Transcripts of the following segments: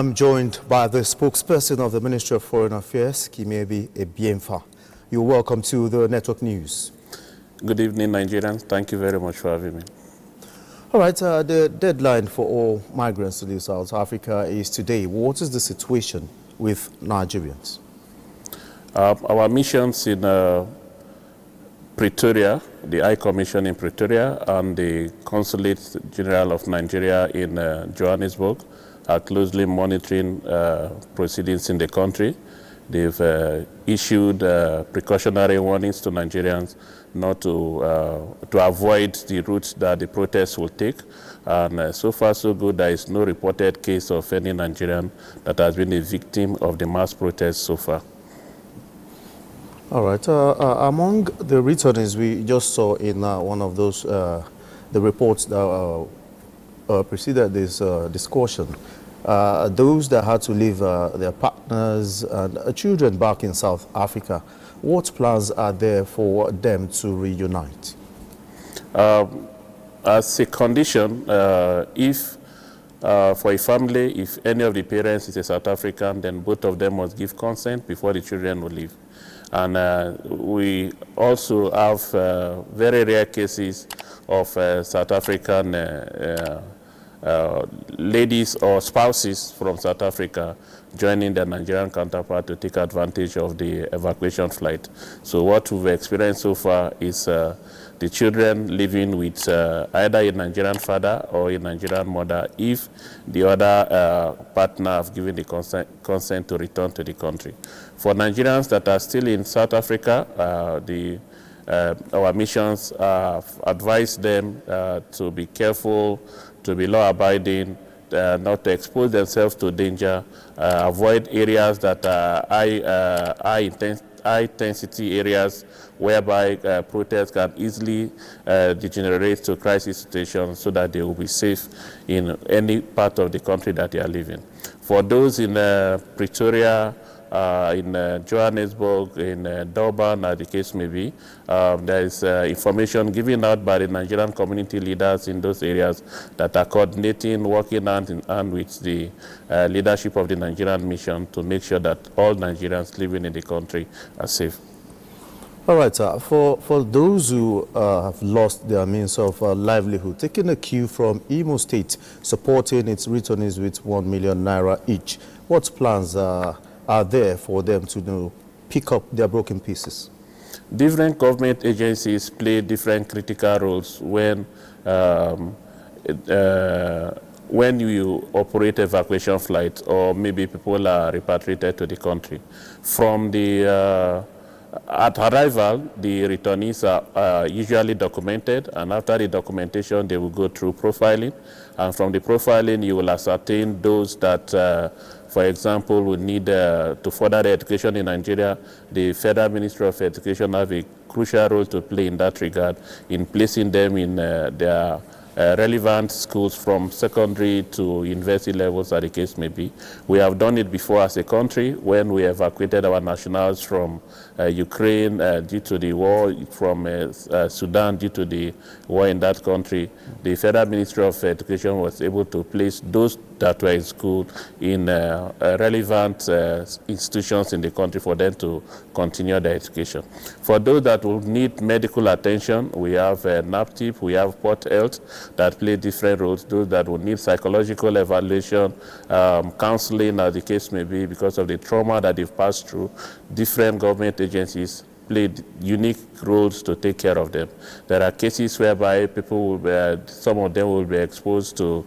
I'm joined by the spokesperson of the Ministry of Foreign Affairs, Kimiebi Ebienfa. You're welcome to the Network News. Good evening, Nigerians. Thank you very much for having me. All right, the deadline for all migrants to leave South Africa is today. What is the situation with Nigerians? Our missions in Pretoria, the High Commission in Pretoria, and the Consulate General of Nigeria in Johannesburg are closely monitoring proceedings in the country. They've issued precautionary warnings to Nigerians not to avoid the routes that the protests will take. And so far, so good. There is no reported case of any Nigerian that has been a victim of the mass protests so far. All right. Among the returnees we just saw in one of those, the reports that preceded this discussion, those that had to leave their partners and children back in South Africa, what plans are there for them to reunite? As a condition, if for a family, if any of the parents is a South African, then both of them must give consent before the children will leave. And we also have very rare cases of South African ladies or spouses from South Africa joining their Nigerian counterpart to take advantage of the evacuation flight. So what we've experienced so far is the children living with either a Nigerian father or a Nigerian mother if the other partner have given the consent to return to the country. For Nigerians that are still in South Africa, our missions advise them to be careful, to be law-abiding, not to expose themselves to danger, avoid areas that are high-intensity areas whereby protests can easily degenerate to crisis situations so that they will be safe in any part of the country that they are living. For those in Pretoria, in Johannesburg, in Durban, as the case may be, there is information given out by the Nigerian community leaders in those areas that are coordinating, working hand in hand with the leadership of the Nigerian mission to make sure that all Nigerians living in the country are safe. All right, for those who have lost their means of livelihood, taking a cue from Imo State supporting its returnees with 1 million naira each, what plans are there for them to pick up their broken pieces? Different government agencies play different critical roles when you operate evacuation flights or maybe people are repatriated to the country. From the at arrival, the returnees are usually documented, and after the documentation, they will go through profiling. And from the profiling, you will ascertain those that, for example, will need to further their education in Nigeria. The Federal Ministry of Education have a crucial role to play in that regard, in placing them in their relevant schools from secondary to university levels, as the case may be. We have done it before as a country when we evacuated our nationals from Ukraine due to the war, from Sudan due to the war in that country. The Federal Ministry of Education was able to place those that were in school in relevant institutions in the country for them to continue their education. For those that will need medical attention, we have NAPTIP, we have Port Health that play different roles. Those that will need psychological evaluation, counseling, as the case may be, because of the trauma that they've passed through, different government agencies played unique roles to take care of them. There are cases whereby people will be, some of them will be exposed to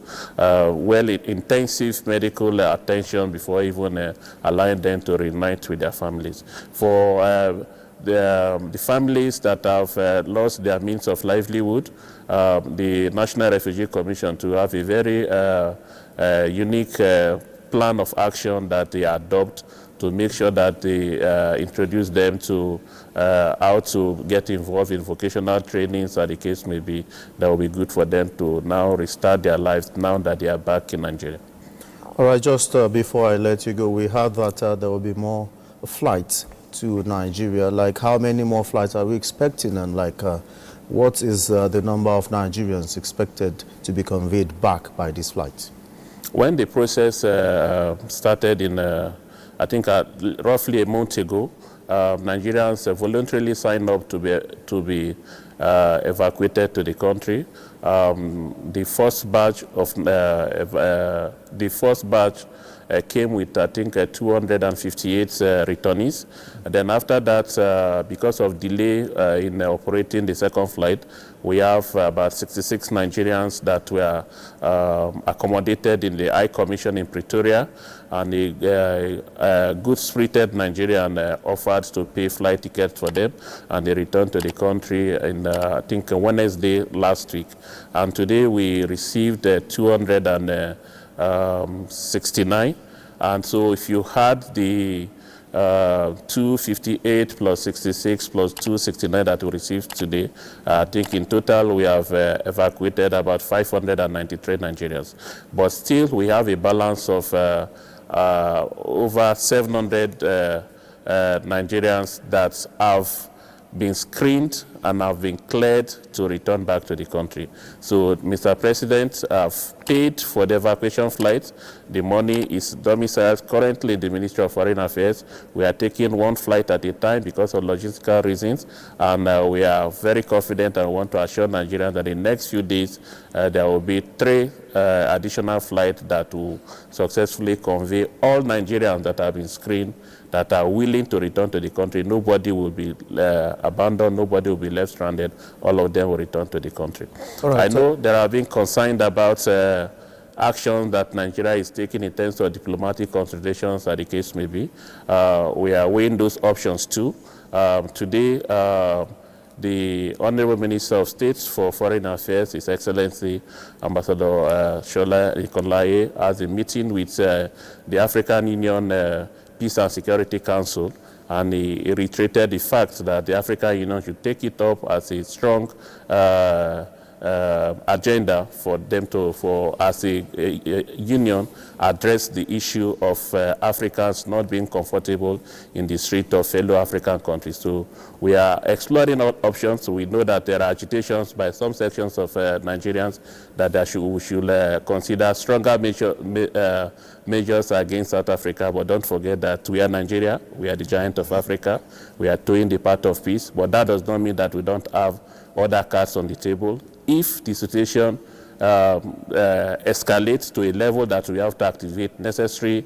intensive medical attention before even allowing them to reunite with their families. For the families that have lost their means of livelihood, the National Refugee Commission to have a very unique plan of action that they adopt to make sure that they introduce them to how to get involved in vocational trainings, as the case may be, that will be good for them to now restart their lives now that they are back in Nigeria. All right, just before I let you go, we heard that there will be more flights to Nigeria. Like, how many more flights are we expecting, and like what is the number of Nigerians expected to be conveyed back by these flights? When the process started in, I think roughly a month ago, Nigerians voluntarily signed up to be evacuated to the country. The first batch came with, I think, 258 returnees. And then after that, because of delay in operating the second flight, we have about 66 Nigerians that were accommodated in the High Commission in Pretoria, and a good-spirited Nigerian offered to pay flight tickets for them, and they returned to the country in, I think, Wednesday last week. And today we received 269. And so if you had the 258 plus 66 plus 269 that we received today, I think in total we have evacuated about 593 Nigerians. But still we have a balance of over 700 Nigerians that have been screened and have been cleared to return back to the country. So, Mr. President, I've paid for the evacuation flights. The money is domiciled currently in the Ministry of Foreign Affairs. We are taking one flight at a time because of logistical reasons, and we are very confident and want to assure Nigerians that in the next few days there will be 3 additional flights that will successfully convey all Nigerians that have been screened, that are willing to return to the country. Nobody will be abandoned, nobody will be left stranded. All of them will return to the country. Right, I know there have been concerns about actions that Nigeria is taking in terms of diplomatic considerations, as the case may be. We are weighing those options too. Today, the Honorable Minister of State for Foreign Affairs, His Excellency Ambassador Shola Ikonlaye, has a meeting with the African Union Peace and Security Council, and he reiterated the fact that the African Union should take it up as a strong agenda for them to, as a union, address the issue of Africans not being comfortable in the street of fellow African countries. So we are exploring all options. We know that there are agitations by some sections of Nigerians that we should consider stronger measures against South Africa. But don't forget that we are Nigeria. We are the giant of Africa. We are doing the part of peace. But that does not mean that we don't have other cards on the table. If the situation escalates to a level that we have to activate necessary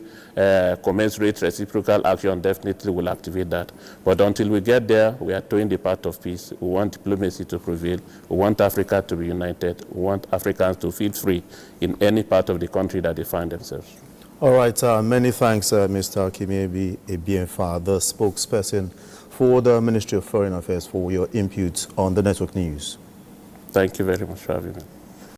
commensurate reciprocal action, definitely will activate that. But until we get there, we are doing the part of peace. We want diplomacy to prevail. We want Africa to be united. We want Africans to feel free in any part of the country that they find themselves. All right, many thanks, Mr. Kimiebi Ebienfa, the spokesperson for the Ministry of Foreign Affairs, for your input on the Network News. Thank you very much for having me.